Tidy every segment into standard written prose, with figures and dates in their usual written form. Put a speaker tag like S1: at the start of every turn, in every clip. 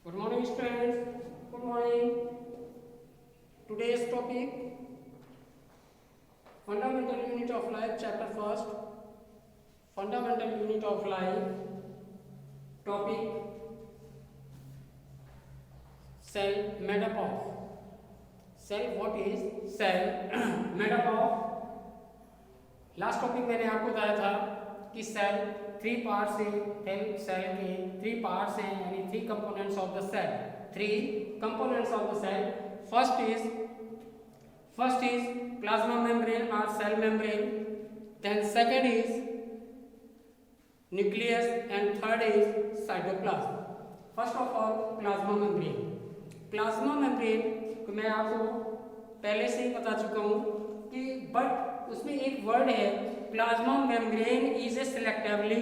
S1: Good morning, students. Good morning. Today's topic: Fundamental Unit of Life, Chapter First. Fundamental Unit of Life. Topic: Cell made up of. Cell. What is cell made up of? Last topic मैंने आपको बताया था कि cell three parts है। Cell के three parts हैं, यानी three components of the cell. Three components of the cell. First is plasma membrane और cell membrane, then second is nucleus and third is cytoplasm. First of all plasma membrane. Plasma membrane को मैं आपको पहले से ही बता चुका हूँ कि बट उसमें एक वर्ड है, plasma membrane is a selectively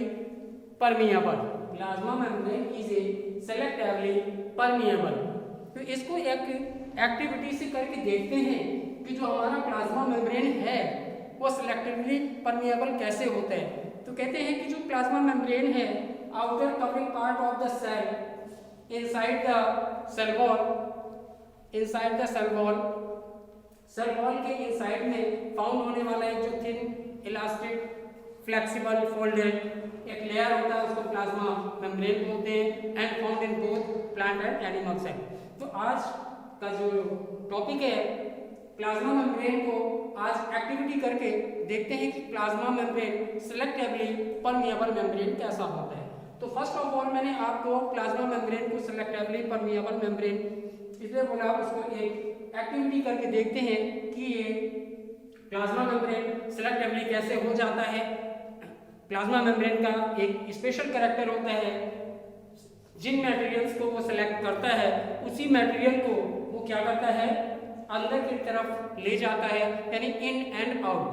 S1: permeable. Plasma membrane is a selectively permeable. तो इसको एक एक्टिविटी से करके देखते हैं कि जो हमारा प्लाज्मा मेम्ब्रेन है वो सेलेक्टिवली परमिएबल कैसे होता है। तो कहते हैं कि जो प्लाज्मा मेम्ब्रेन है, outer covering part of the cell inside the cell wall, cell wall के इनसाइड में फाउंड होने वाला एक जो थिन इलास्टिक फ्लेक्सिबल फोल्डेड एक लेयर होता है, उसको प्लाज्मा मेम्ब्रेन बोलते हैं, and found in both plant and animal cell. तो आज का जो टॉपिक है प्लाज्मा मेम्ब्रेन को आज एक्टिविटी करके देखते हैं कि plasma membrane selectively permeable membrane कैसा होता है। तो फर्स्ट ऑफ ऑल मैंने आपको प्लाज्मा मेम्ब्रेन को सेलेक्टिवली परमिएबल मेम्ब्रेन इसलिए बोला, उसको एक एक्टिविटी करके देखते हैं कि ये प्लाज्मा मेम्ब्रेन सेलेक्टिवली कैसे हो जाता है। प्लाज्मा मेम्ब्रेन का एक स्पेशल कैरेक्टर होता है, जिन मटेरियल्स को वो सेलेक्ट करता है उसी मटेरियल को वो क्या करता है, अंदर की तरफ ले जाता है, यानी इन एंड आउट,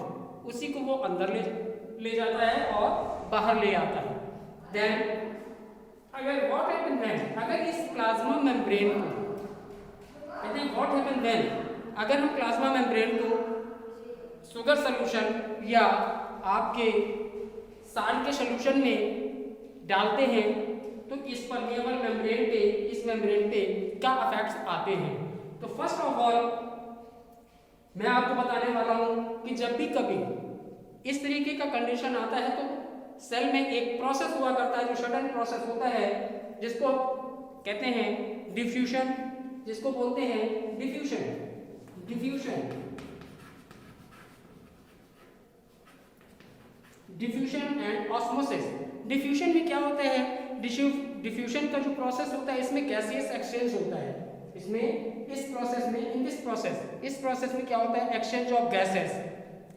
S1: उसी को वो अंदर ले जाता है और बाहर ले आता है। देन अगर व्हाट हैपन देन, अगर इस प्लाज्मा मेम्ब्रेन को कहते हैं व्हाट हैपन देन, अगर हम प्लाज्मा मेम्ब्रेन को शुगर सोल्यूशन या आपके साल्ट के सोल्यूशन में डालते हैं तो इस परमिएबल मेम्ब्रेन पे, इस मेम्ब्रेन पे क्या इफेक्ट्स आते हैं। तो फर्स्ट ऑफ ऑल मैं आपको बताने वाला हूं कि जब भी कभी इस तरीके का कंडीशन आता है तो सेल में एक प्रोसेस हुआ करता है, जो सडन प्रोसेस होता है, जिसको कहते हैं डिफ्यूजन, जिसको बोलते हैं डिफ्यूजन एंड ऑस्मोसिस। डिफ्यूजन में क्या होता है, डिफ्यूजन का जो प्रोसेस होता है इसमें गैसियस एक्सचेंज होता है। इसमें इस प्रोसेस में क्या होता है, exchange of gases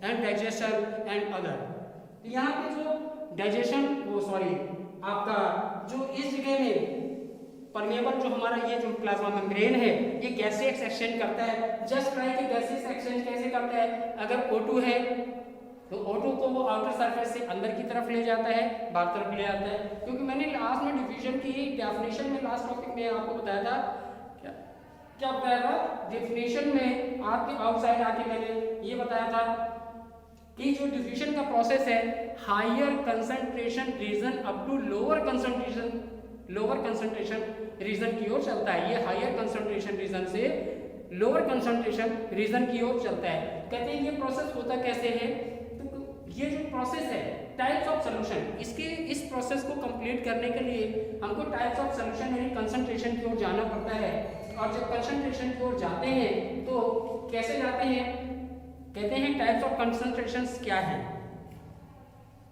S1: and digestion and other. यहाँ पे जो डाइजेशन आपका जो इस जगह में परमिएबल जो हमारा ये जो प्लाज्मा मेम्ब्रेन है ये गैसियस एक्सचेंज करता है। जस्ट लाइक गैसियस एक्सचेंज कैसे करता है, अगर O2 है तो O2 को वो आउटर सरफेस से अंदर की तरफ ले जाता है, बाहर तरफ ले आता है। क्योंकि मैंने लास्ट में डिफ्यूजन की डेफिनेशन में लास्ट टॉपिक में आपको बताया था, क्या बताया था डेफिनेशन में आपके आउटसाइड आके मैंने ये बताया था कि जो डिफ्यूजन का प्रोसेस है higher concentration region up to lower concentration region की ओर चलता है। ये हायर कंसंट्रेशन रीजन से लोअर कंसंट्रेशन रीजन की ओर चलता है। कहते हैं ये प्रोसेस होता कैसे है, तो ये जो प्रोसेस है टाइप्स ऑफ सॉल्यूशन, इस प्रोसेस को कंप्लीट करने के लिए हमको टाइप्स ऑफ सॉल्यूशन यानी कंसंट्रेशन की ओर जाना पड़ता है। और जब कंसंट्रेशन की ओर जाते हैं तो कैसे जाते हैं, कहते हैं टाइप्स ऑफ कंसंट्रेशंस क्या है।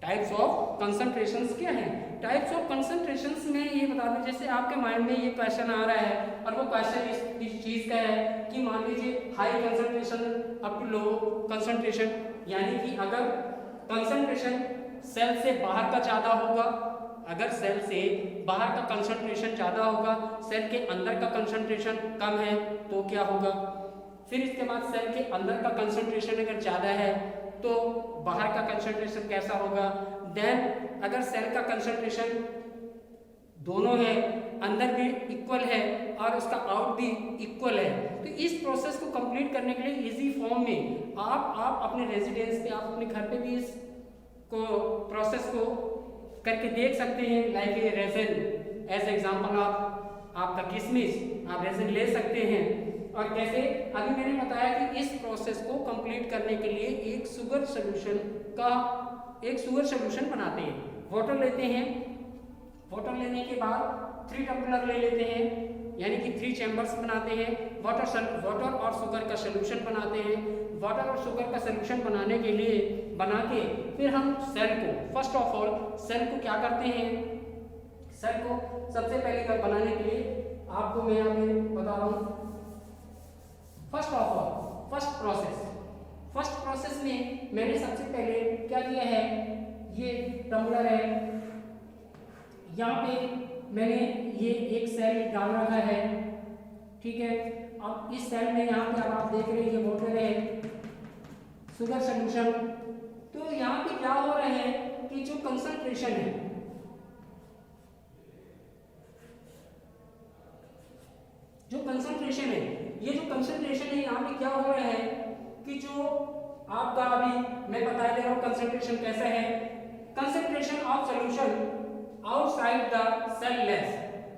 S1: टाइप्स ऑफ कंसंट्रेशंस क्या है, टाइप्स ऑफ कंसंट्रेशंस में ये बता दूं, जैसे आपके माइंड में ये क्वेश्चन आ रहा है और वो क्वेश्चन इस चीज का है कि मान लीजिए high concentration up to low concentration, यानी कि अगर कंसंट्रेशन सेल से बाहर का ज्यादा होगा, अगर सेल से बाहर का कंसंट्रेशन ज्यादा होगा, सेल के अंदर का कंसंट्रेशन कम है तो क्या होगा। फिर इसके बाद सेल के अंदर का कंसंट्रेशन अगर ज्यादा है तो बाहर का कंसंट्रेशन कैसा होगा। देन अगर सेल का कंसंट्रेशन दोनों है, अंदर भी इक्वल है और उसका आउट भी इक्वल है, तो इस प्रोसेस को कंप्लीट करने के लिए इजी फॉर्म में आप अपने रेजिडेंस पे, आप अपने घर पे भी इस को प्रोसेस को करके देख सकते हैं। Like a reason as example आप आपका किशमिश, आप रेजिन ले सकते हैं। और कैसे, अभी मैंने बताया कि इस प्रोसेस को कंप्लीट करने के लिए एक शुगर सोल्यूशन बनाते हैं। वाटर लेते हैं, वाटर लेने के बाद 3 टम्पलर ले लेते हैं, यानी कि 3 चैम्बर्स बनाते हैं। वाटर और शुगर का सोल्यूशन बनाते हैं। वाटर और शुगर का सोल्यूशन बनाने के लिए बना के फिर हम सेल को, फर्स्ट ऑफ ऑल सेल को क्या करते हैं, सेल को सबसे पहले बनाने के लिए आपको मैं यहाँ पे बता रहा हूँ। First of all first process में मैंने सबसे पहले क्या किया है, ये टम्बलर है, यहाँ पे मैंने ये एक सेल डाल रखा है, ठीक है। अब इस सेल में यहाँ पे अब आप देख रहे हैं ये वाटर है, शुगर सोल्यूशन। तो यहाँ पे क्या हो रहा है कि जो कंसंट्रेशन है, ये जो कंसंट्रेशन है यहाँ पे क्या हो रहा है कि जो आपका अभी मैं बता दे रहा हूँ कंसंट्रेशन कैसा है। Concentration of solution outside the cell less,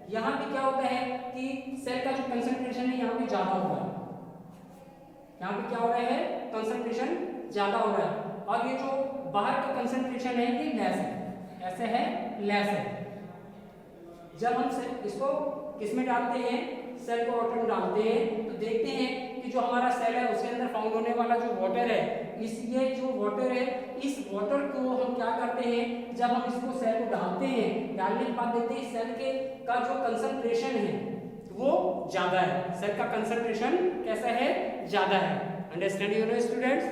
S1: यहाँ पे क्या होता है कि सेल का जो कंसंट्रेशन है यहाँ पे ज्यादा हो रहा है, यहाँ पे क्या हो रहा है, कंसंट्रेशन ज्यादा हो रहा है। और ये जो बाहर का कंसंट्रेशन है ये लेस है, ऐसे है लेस है। जब हम इसको किसमें डालते हैं, सेल को वाटर में डालते हैं, तो देखते हैं कि जो हमारा सेल है उसके अंदर फाउंड होने वाला जो वाटर है, ये जो वाटर है, इस वाटर को हम क्या करते हैं, जब हम इसको सेल को डालते हैं, डालने के बाद देखते हैं सेल के का जो कंसंट्रेशन है वो ज्यादा है, सेल का कंसंट्रेशन कैसा है, ज्यादा है। Understand you know students,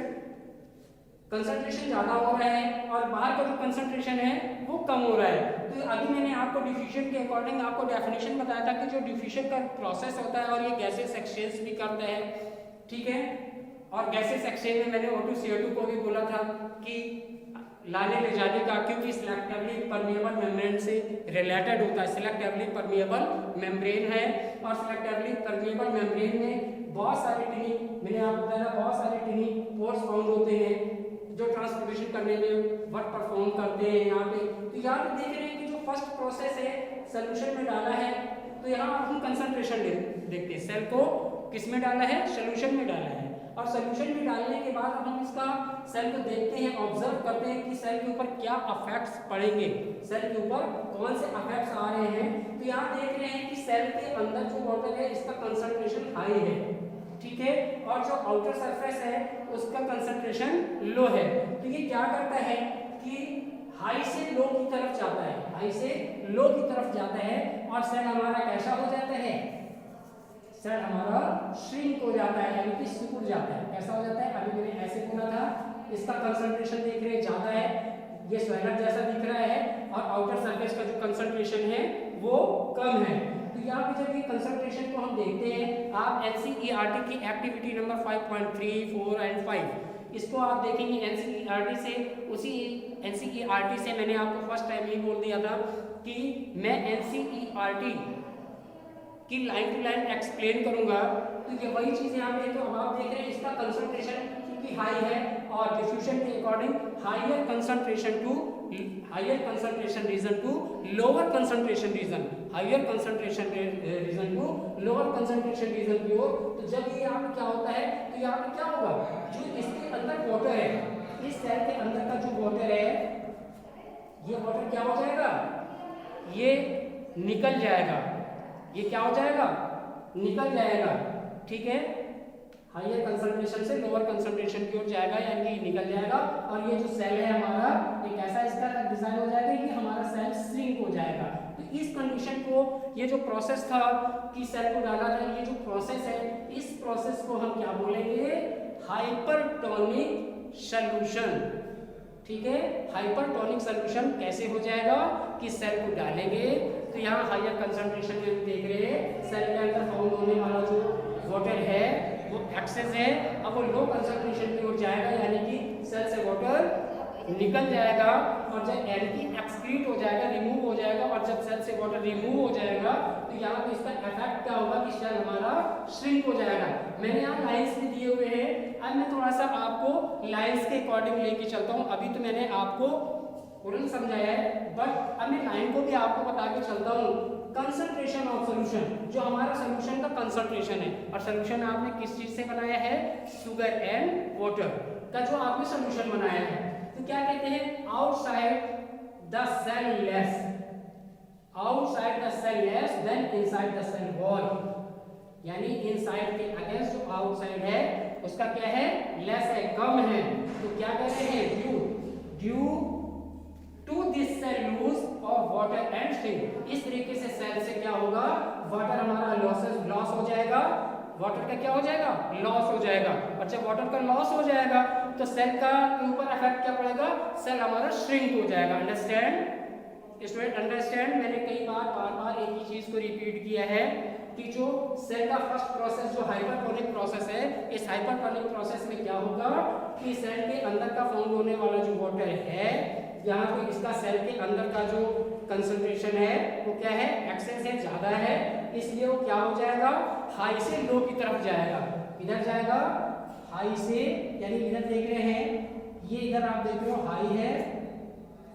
S1: concentration ज्यादा हो रहा है और बाहर का जो कंसंट्रेशन है वो कम हो रहा है। तो अभी मैंने आपको डिफ्यूजन के अकॉर्डिंग आपको डेफिनेशन बताया था कि जो डिफ्यूजन का प्रोसेस होता है और ये गैसेस एक्सचेंज भी करता है, ठीक है। और गैसेस एक्सचेंज में मैंने O2CO2 को भी बोला था कि लाने ले जाने का, क्योंकि सिलेक्टिवली परमिएबल मेम्ब्रेन से रिलेटेड होता है, सिलेक्टिवली परमिएबल मेम्ब्रेन है और सिलेक्टिवली परमिएबल मेम्ब्रेन में बहुत सारे टिनी, मैंने आपको बताया बहुत सारे टिनी पोर्स फाउंड होते हैं जो ट्रांसपोर्टेशन करने में वर्क परफॉर्म करते हैं यहाँ पे। तो यहाँ पे देख रहे हैं कि जो फर्स्ट प्रोसेस है सोल्यूशन में डाला है, तो यहाँ हम कंसंट्रेशन देखते हैं, सेल को किस में डाला है, सोल्यूशन में डाला है। और सोल्यूशन में डालने के बाद हम इसका सेल को देखते हैं, ऑब्जर्व करते हैं कि सेल के ऊपर क्या इफेक्ट्स पड़ेंगे, सेल के ऊपर कौन से इफेक्ट्स आ रहे हैं। तो यहाँ देख रहे हैं कि सेल के अंदर जो वाटर है इसका कंसंट्रेशन हाई है, ठीक है, और जो आउटर सरफेस है उसका कंसंट्रेशन लो है। तो ये क्या करता है कि हाई से लो की तरफ जाता है, हाई से लो की तरफ जाता है और सेल हमारा कैसा हो जाता है, सेल हमारा श्रिंक हो जाता है, यानी कि सिकुड़ जाता है। कैसा हो जाता है, अभी मैंने ऐसे बोला था, इसका कंसंट्रेशन देख रहे हैं ज्यादा है, ये स्वेलर जैसा दिख रहा है, और आउटर सरफेस का जो कंसंट्रेशन है वो कम है। तो यहाँ पे जब ये कंसंट्रेशन को हम देखते हैं, आप NCERT की एक्टिविटी नंबर 5.3, 4 एंड 5 इसको आप देखेंगे NCERT से, उसी NCERT से मैंने आपको फर्स्ट टाइम ये बोल दिया था कि मैं NCERT की लाइन टू लाइन एक्सप्लेन करूंगा। तो ये वही चीज यहाँ पे, तो अब आप देख रहे हैं इसका कंसंट्रेशन क्योंकि हाई है और डिफ्यूजन के according higher concentration region to lower concentration region, higher concentration region to lower concentration region की ओर। तो जब ये यहाँ पे क्या होता है, तो यहाँ पे क्या होगा, जो इसके अंदर वाटर है, इस सेल के अंदर का जो वाटर है, ये वाटर क्या हो जाएगा, ये निकल जाएगा, ये क्या हो जाएगा, निकल जाएगा, ठीक है, हायर कंसंट्रेशन से लोअर कंसंट्रेशन की ओर जाएगा, यानी कि निकल जाएगा। और ये जो सेल है हमारा, एक ऐसा इसका डिजाइन हो जाएगा कि हमारा सेल श्रिंक हो जाएगा। तो इस कंडीशन को, ये जो प्रोसेस था कि सेल को डाला था, ये जो प्रोसेस है, इस प्रोसेस को हम क्या बोलेंगे, हाइपरटोनिक सॉल्यूशन, ठीक है। हाइपरटोनिक सॉल्यूशन कैसे हो जाएगा कि सेल को डालेंगे तो यहाँ हायर कंसंट्रेशन में देख रहे हैं सेल के अंदर फाउंड होने वाला जो वाटर है वो एक्सेस है, अब वो लो कंसंट्रेशन की ओर जाएगा, यानी कि सेल से वाटर निकल जाएगा और जब एंटी एक्सक्रीट हो जाएगा, रिमूव हो जाएगा, और जब सेल से वाटर रिमूव हो जाएगा तो यहाँ पे इसका इफेक्ट क्या होगा कि सेल हमारा श्रिंक हो जाएगा। मैंने यहाँ लाइंस भी दिए हुए हैं, अब मैं थोड़ा सा आपको लाइंस के अकॉर्डिंग लेके चलता हूँ। अभी तो मैंने आपको तुरंत समझाया है, बट अब मैं लाइन को भी आपको बता के चलता हूँ। कंसंट्रेशन ऑफ सॉल्यूशन, जो हमारा सॉल्यूशन का कंसंट्रेशन है, और सॉल्यूशन आपने किस चीज से बनाया है, शुगर एंड वाटर का जो आपने सॉल्यूशन बनाया है, तो क्या कहते हैं, outside the cell less, outside the cell less then inside the cell wall, यानी इनसाइड के अगेंस्ट जो आउटसाइड है उसका क्या है, लेस है, कम है। तो क्या कहते हैं, due to this cell lose of water and string, इस तरीके से सेल से क्या होगा, वाटर हमारा लॉस हो जाएगा, वाटर का क्या हो जाएगा, लॉस हो जाएगा, और जब वाटर का लॉस हो जाएगा तो सेल का ऊपर इफेक्ट क्या पड़ेगा, सेल हमारा श्रिंक हो जाएगा। Understand student, understand. मैंने कई बार एक ही चीज को रिपीट किया है कि जो सेल का फर्स्ट प्रोसेस जो हाइपरटोनिक प्रोसेस है, इस हाइपरटोनिक प्रोसेस में क्या होगा कि सेल के अंदर का फाउंड होने वाला जो वाटर है, यहाँ पे इसका सेल के अंदर का जो कंसंट्रेशन है वो क्या है, एक्सेस है, ज्यादा है, इसलिए वो क्या हो जाएगा, हाई से लो की तरफ जाएगा। इधर जाएगा हाई से, यानी इधर देख रहे हैं, ये इधर आप देख रहे हो हाई है,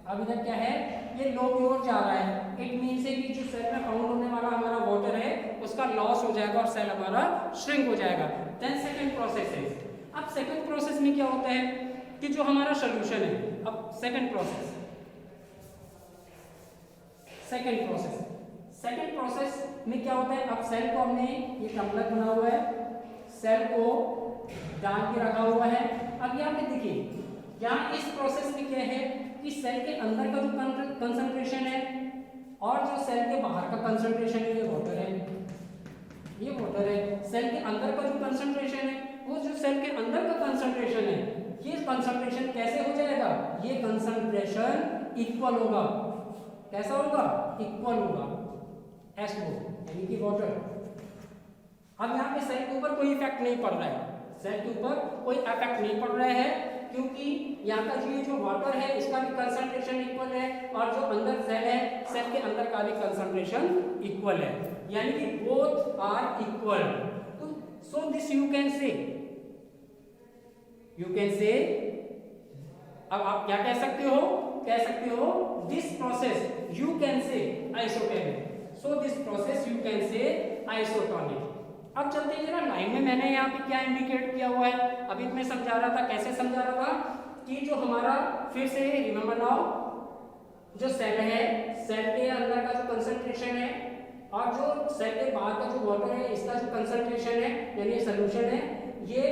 S1: अब इधर क्या है, ये लो की ओर जा रहा है। इट मीन से कि जो सेल में फाउंड होने वाला हमारा वाटर है उसका लॉस हो जाएगा और सेल हमारा श्रिंक हो जाएगा। देन सेकंड प्रोसेस है, अब सेकंड प्रोसेस में क्या होता है कि जो हमारा सॉल्यूशन है, अब सेकंड प्रोसेस में क्या होता है, अब सेल को हमने ये टम्बलर बना हुआ है, सेल को डाल के रखा हुआ है। अब यहाँ पे देखिए, यहाँ इस प्रोसेस में क्या है कि सेल के अंदर का जो कंसंट्रेशन है और जो सेल के बाहर का कंसंट्रेशन है, ये वाटर है, ये वाटर है। सेल के अंदर का जो कंसंट्रेशन है, वो जो सेल के अंदर का कंसंट्रेशन है, ये कंसंट्रेशन कैसे हो जाएगा, ये कंसंट्रेशन इक्वल होगा, कैसा होगा, इक्वल होगा, H2 यानी कि वाटर। अब यहाँ पे सेल के ऊपर कोई इफेक्ट नहीं पड़ रहा है, सेल के ऊपर कोई इफेक्ट नहीं पड़ रहा है, क्योंकि यहाँ का जो वाटर है इसका भी कंसंट्रेशन इक्वल है, और जो अंदर सेल है, सेल के अंदर का भी कंसंट्रेशन इक्वल है, यानी कि बोथ आर इक्वल। तो सो दिस यू कैन से, अब आप क्या कह सकते हो, this process you can say isotonic, so this process you can say isotonic. अब चलते हैं जरा लाइन में, मैंने यहाँ पे क्या इंडिकेट किया हुआ है, अभी मैं समझा रहा था, कैसे समझा रहा था कि जो हमारा, फिर से रिमेंबर नाउ, जो सेल है, सेल के अंदर का जो कंसंट्रेशन है और जो सेल के बाहर का जो वाटर है, इसका जो कंसंट्रेशन है यानी सॉल्यूशन है, ये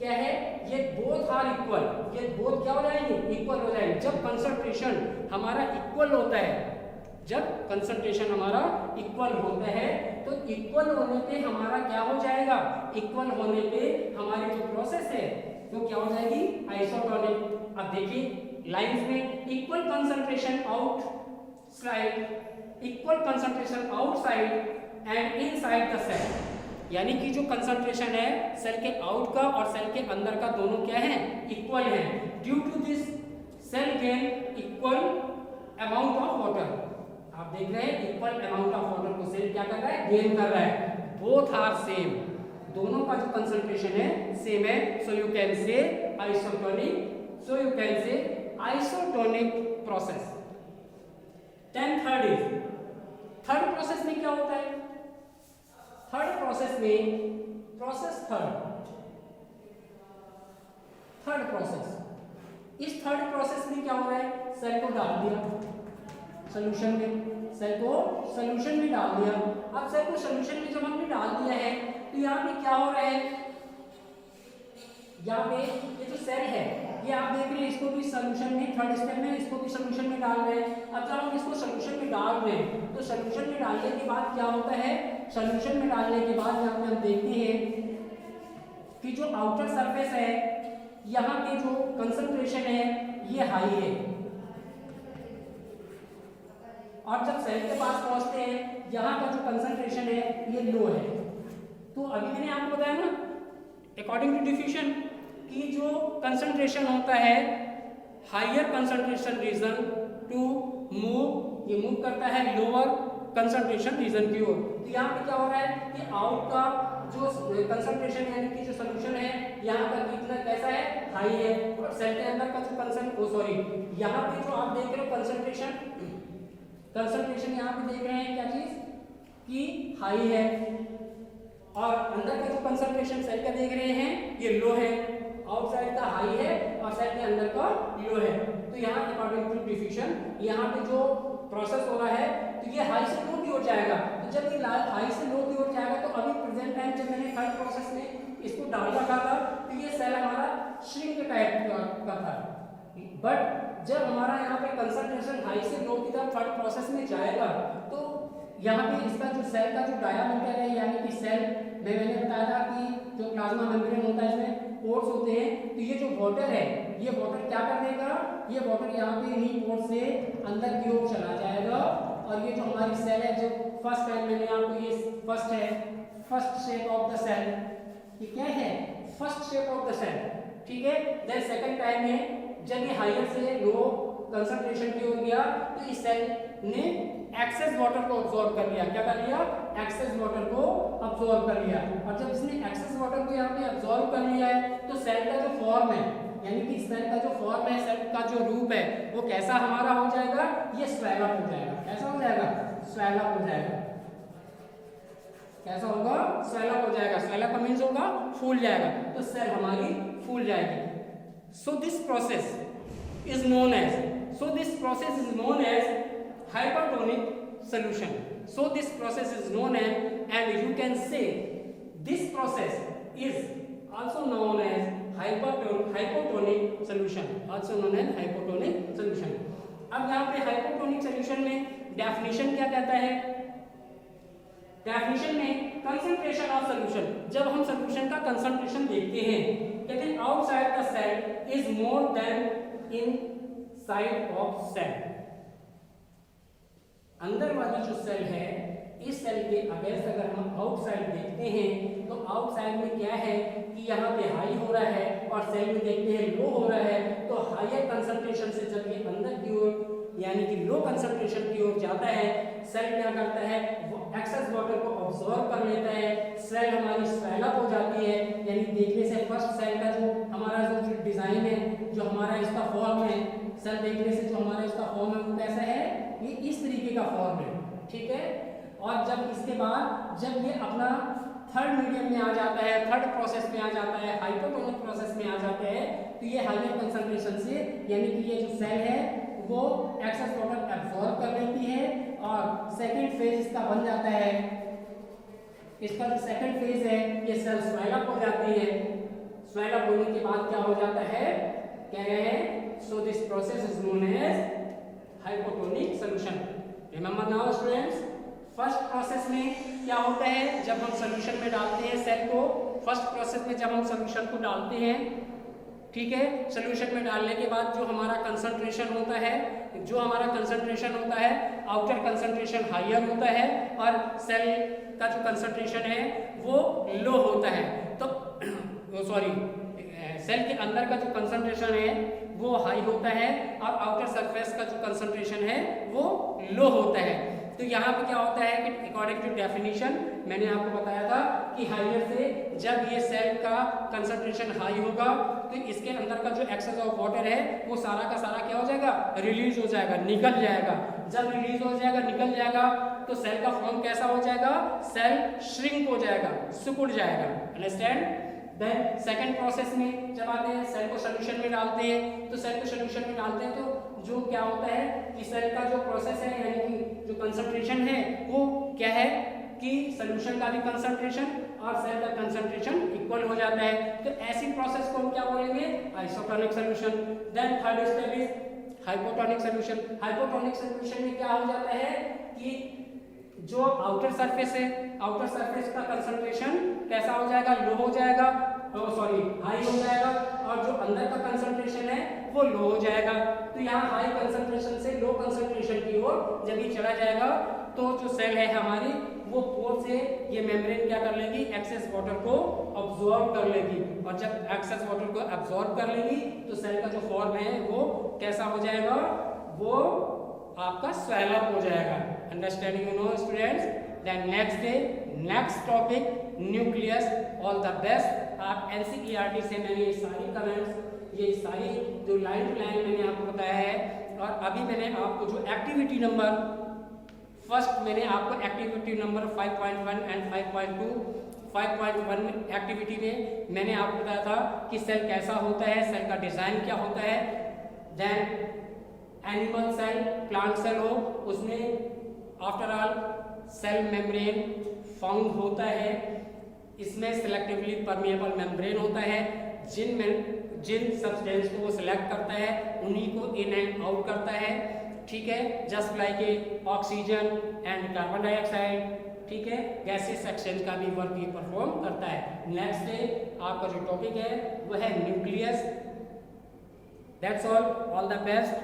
S1: क्या है, ये बोथ आर इक्वल, ये बोथ क्या हो जाएंगे, इक्वल हो जाएंगे। जब कंसंट्रेशन हमारा इक्वल होता है, जब कंसंट्रेशन हमारा इक्वल होता है, तो इक्वल होने पे हमारा क्या हो जाएगा, इक्वल होने पे हमारी जो प्रोसेस है वो क्या हो जाएगी, आइसोटोनिक। अब देखिए लाइंस में, equal concentration outside and inside the cell, यानी कि जो कंसंट्रेशन है सेल के आउट का और सेल के अंदर का दोनों क्या है, इक्वल है। Due to this cell gain equal amount of water, आप देख रहे हैं इक्वल अमाउंट ऑफ वाटर को सेल क्या कर रहा है, गेन कर रहा है। बोथ आर सेम, दोनों का जो कंसंट्रेशन है सेम है, so you can say isotonic process. Then third process में क्या होता है, थर्ड प्रोसेस इस थर्ड प्रोसेस में क्या हो रहा है, सेल को डाल दिया सॉल्यूशन में, सेल को सॉल्यूशन में डाल दिया। अब सेल को सॉल्यूशन में जब हमने डाल दिया है, तो यहाँ पे क्या हो रहा है, यहाँ पे ये जो सेल है, ये आप देख रहे हैं, इसको भी सॉल्यूशन में, थर्ड स्टेप में इसको भी सॉल्यूशन में डाल रहे हैं। अब जब हम इसको सॉल्यूशन में डाल रहे हैं, तो सॉल्यूशन में डालने के बाद क्या होता है, सॉल्यूशन में डालने के बाद यहाँ पे हम देखते हैं कि जो आउटर सरफेस है, यहाँ पे जो कंसंट्रेशन है ये हाई है, और जब सेल के पास पहुंचते हैं, यहाँ का जो कंसंट्रेशन है ये लो है। तो अभी मैंने आपको बताया ना, अकॉर्डिंग टू डिफ्यूजन, कि जो कंसंट्रेशन होता है, higher concentration region to move, ये मूव करता है लोअर कंसंट्रेशन रीजन की ओर। तो यहाँ पे क्या हो रहा है कि आउट का जो कंसंट्रेशन यानी कि जो सोल्यूशन है यहाँ का कितना कैसा है, हाई है, और सेल के अंदर का जो यहाँ पे जो आप देख रहे हो कंसंट्रेशन यहाँ पे देख रहे हैं क्या चीज कि हाई है, और अंदर का जो कंसंट्रेशन सेल का देख रहे हैं ये लो है, आउटसाइड का हाई है और सेल के अंदर का लो है। तो यहाँ अकॉर्डिंग टू डिफ्यूजन यहाँ पे जो प्रोसेस हो रहा है तो ये हाई से लो की ओर जाएगा। तो जब ये हाई से लो की ओर जाएगा तो अभी प्रेजेंट टाइम जब मैंने थर्ड प्रोसेस में इसको डाल रखा था तो ये सेल हमारा श्रिंक टाइप का था, बट जब हमारा यहाँ पे कंसंट्रेशन हाई से लो की तरफ थर्ड प्रोसेस में जाएगा तो यहाँ पे इसका जो सेल का जो डायामीटर है यानी कि सेल मैंने बताया था कि जो प्लाज्मा मेम्ब्रेन होता है इसमें पोर्स होते हैं, तो ये जो वाटर है ये वाटर क्या कर देगा, ये वाटर यहाँ पे इन्हीं पोर्स से अंदर की ओर चला जाएगा, और ये जो हमारी सेल है जो फर्स्ट टाइम मैंने आपको ये फर्स्ट है, first shape of the cell, ये क्या है first shape of the cell, ठीक है। देन सेकंड टाइम में जब ये हायर से लो कंसंट्रेशन की ओर गया तो इस सेल ने एक्सेस वाटर को अब्सॉर्ब कर लिया, क्या कर लिया, एक्सेस वाटर को अब्सॉर्ब कर लिया, और जब इसने एक्सेस वाटर को यहाँ पे अब्सॉर्ब कर लिया है तो सेल का जो फॉर्म है यानी कि सेल का जो फॉर्म है, सेल का जो रूप है वो कैसा हमारा हो जाएगा, ये स्वेल अप हो जाएगा, कैसा हो जाएगा, स्वेल अप हो जाएगा, कैसा होगा, स्वेल अप हो जाएगा, स्वेल अप का मींस होगा फूल जाएगा, तो सेल हमारी फूल जाएगी। So this process is known as hypertonic solution. So this process is known as, and you can say this process is also known as hypotonic solution, also known as hypotonic solution. अब यहाँ पे hypotonic solution में definition क्या कहता है, definition में concentration of solution, जब हम solution का concentration देखते हैं कहते हैं outside the cell is more than inside of cell, अंदर वाली जो सेल है इस सेल के अगेंस्ट अगर हम आउटसाइड देखते हैं तो आउटसाइड में क्या है कि यहाँ पे हाई हो रहा है और सेल में देखते हैं लो हो रहा है, तो हायर कंसंट्रेशन से जब ये अंदर की ओर यानी कि लो कंसंट्रेशन की ओर जाता है सेल क्या करता है, वो एक्सेस वाटर को अब्सॉर्ब कर लेता है, सेल हमारी स्वेल अप हो जाती है, यानी देखने से फर्स्ट सेल का जो हमारा जो डिजाइन है, जो हमारा इसका फॉर्म है, सेल देखने से जो हमारा इसका फॉर्म है वो कैसा है, ये इस तरीके का फॉर्म है, ठीक है। और जब इसके बाद जब ये अपना थर्ड मीडियम में आ जाता है, थर्ड प्रोसेस में आ जाता है, हाइपोटोनिक प्रोसेस में आ जाता है, तो ये हायर कंसंट्रेशन से यानी कि ये जो सेल है वो एक्सेस वाटर एब्सॉर्ब कर लेती है, और सेकंड फेज इसका बन जाता है, इसका जो सेकंड फेज है ये सेल स्वेल अप हो जाती है, स्वेल अप होने के बाद क्या हो जाता है, कह रहे हैं so this process is known as hypotonic solution. Remember now students, first process में क्या होता है, जब हम सोल्यूशन में डालते हैं सेल को, फर्स्ट प्रोसेस में जब हम सोल्यूशन को डालते हैं, ठीक है, सोल्यूशन में डालने के बाद जो हमारा कंसंट्रेशन होता है, आउटर कंसंट्रेशन हायर होता है और सेल का जो कंसंट्रेशन है वो लो होता है, तो सॉरी सेल के अंदर का जो कंसंट्रेशन है वो हाई होता है और आउटर सरफेस का जो कंसंट्रेशन है वो लो होता है। तो यहाँ पे क्या होता है कि अकॉर्डिंग टू डेफिनेशन मैंने आपको बताया था कि हायर से जब ये सेल का कंसंट्रेशन हाई होगा तो इसके अंदर का जो एक्सेस ऑफ वाटर है वो सारा का सारा क्या हो जाएगा, रिलीज हो जाएगा, निकल जाएगा। जब रिलीज हो जाएगा, निकल जाएगा तो सेल का फॉर्म कैसा हो जाएगा, सेल श्रिंक हो जाएगा, सिकुड़ जाएगा, अंडरस्टैंड। देन सेकंड प्रोसेस में जब आते हैं सेल को सोल्यूशन में डालते हैं, तो सेल को सोल्यूशन में डालते हैं तो जो क्या होता है कि सेल का जो प्रोसेस है यानी कि जो कंसंट्रेशन है वो क्या है कि सोल्यूशन का भी कंसंट्रेशन और सेल का कंसंट्रेशन इक्वल हो जाता है। तो ऐसी प्रोसेस को हम क्या बोलेंगे, isotonic solution. Then third step is hypotonic solution. Hypotonic solution में क्या हो जाता है कि जो आउटर सरफेस है, आउटर सरफेस का कंसंट्रेशन कैसा हो जाएगा, लो हो जाएगा, सॉरी हाई हो जाएगा, और जो अंदर का कंसंट्रेशन है वो लो हो जाएगा। तो यहाँ हाई कंसंट्रेशन से लो कंसंट्रेशन की ओर जब ये चला जाएगा तो जो सेल है हमारी वो पोर से ये मेम्ब्रेन क्या कर लेगी, एक्सेस वाटर को अब्सॉर्ब कर लेगी, और जब एक्सेस वाटर को अब्सॉर्ब कर लेगी तो सेल का जो फॉर्म है वो कैसा हो जाएगा, वो आपका स्वेल अप हो जाएगा। Understanding, you know, students. Then next day, next topic, nucleus. All the best. आप NCERT से मैंने ये सारी कमेंट्स, ये सारी जो लाइन टू लाइन मैंने आपको बताया है, और अभी मैंने आपको जो एक्टिविटी नंबर फर्स्ट, मैंने आपको एक्टिविटी नंबर 5.1 एंड 5.2, 5.1 एक्टिविटी में मैंने आपको बताया था कि सेल कैसा होता है, सेल का डिज़ाइन क्या होता है। Then animal cell, plant cell हो, उसमें after all cell membrane found होता है। इसमें सिलेक्टिवली परमिएबल मेम्ब्रेन होता है, जिन सब्सटेंस को वो सिलेक्ट करता है उन्हीं को इन एंड आउट करता है, ठीक है। Just like A oxygen and carbon dioxide, ठीक है, गैसेस एक्सचेंज का भी वर्क ये परफॉर्म करता है। नेक्स्ट डे आपका जो टॉपिक है वो है nucleus. That's all the best.